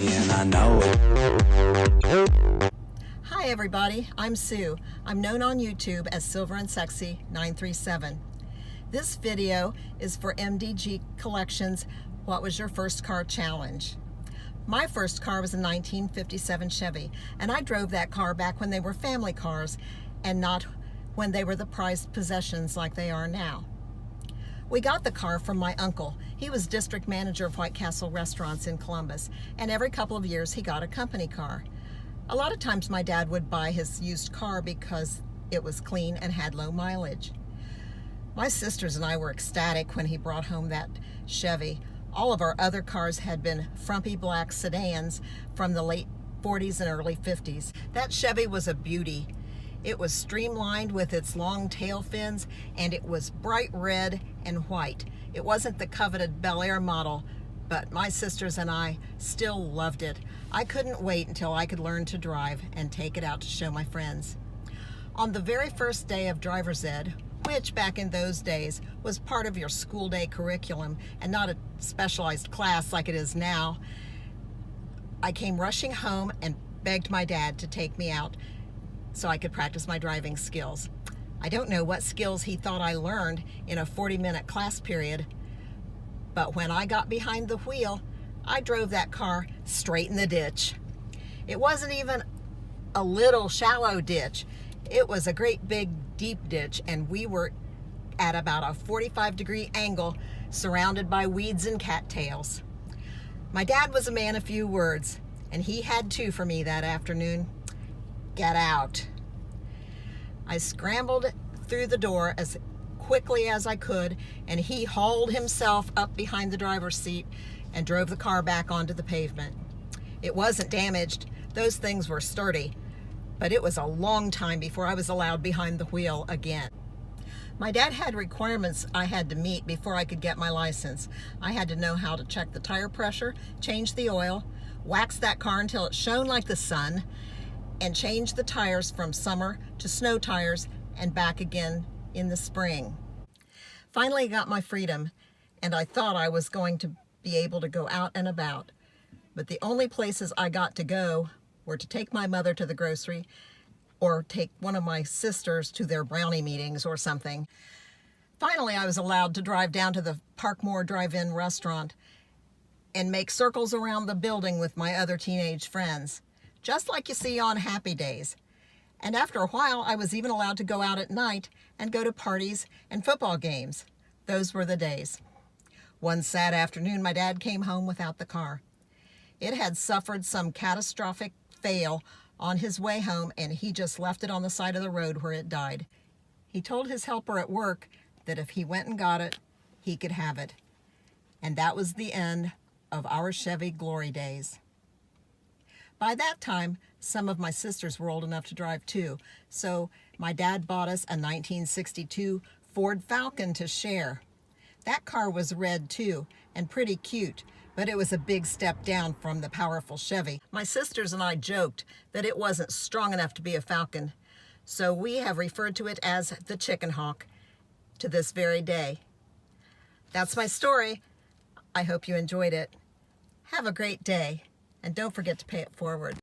And I know it. Hi everybody, I'm Sue. I'm known on YouTube as Silver and Sexy 937. This video is for MDG Collections What Was Your First Car Challenge. My first car was a 1957 Chevy, and I drove that car back when they were family cars and not when they were the prized possessions like they are now. We got the car from my uncle. He was district manager of White Castle Restaurants in Columbus, and every couple of years he got a company car. A lot of times my dad would buy his used car because it was clean and had low mileage. My sisters and I were ecstatic when he brought home that Chevy. All of our other cars had been frumpy black sedans from the late 40s and early 50s. That Chevy was a beauty. It was streamlined with its long tail fins, and it was bright red and white. It wasn't the coveted Bel Air model, but my sisters and I still loved it. I couldn't wait until I could learn to drive and take it out to show my friends. On the very first day of driver's ed, which back in those days was part of your school day curriculum and not a specialized class like it is now, I came rushing home and begged my dad to take me out so I could practice my driving skills. I don't know what skills he thought I learned in a 40-minute class period, but when I got behind the wheel, I drove that car straight in the ditch. It wasn't even a little shallow ditch. It was a great big deep ditch, and we were at about a 45-degree angle surrounded by weeds and cattails. My dad was a man of few words, and he had two for me that afternoon. Get out. I scrambled through the door as quickly as I could, and he hauled himself up behind the driver's seat and drove the car back onto the pavement. It wasn't damaged. Those things were sturdy, but it was a long time before I was allowed behind the wheel again. My dad had requirements I had to meet before I could get my license. I had to know how to check the tire pressure, change the oil, wax that car until it shone like the sun, and change the tires from summer to snow tires and back again in the spring. Finally, I got my freedom, and I thought I was going to be able to go out and about. But the only places I got to go were to take my mother to the grocery or take one of my sisters to their brownie meetings or something. Finally, I was allowed to drive down to the Parkmore Drive-In restaurant and make circles around the building with my other teenage friends, just like you see on Happy Days. And after a while, I was even allowed to go out at night and go to parties and football games. Those were the days. One sad afternoon, my dad came home without the car. It had suffered some catastrophic fail on his way home, and he just left it on the side of the road where it died. He told his helper at work that if he went and got it, he could have it. And that was the end of our Chevy glory days. By that time, some of my sisters were old enough to drive too, so my dad bought us a 1962 Ford Falcon to share. That car was red too, and pretty cute, but it was a big step down from the powerful Chevy. My sisters and I joked that it wasn't strong enough to be a Falcon, so we have referred to it as the Chicken Hawk to this very day. That's my story. I hope you enjoyed it. Have a great day, and don't forget to pay it forward.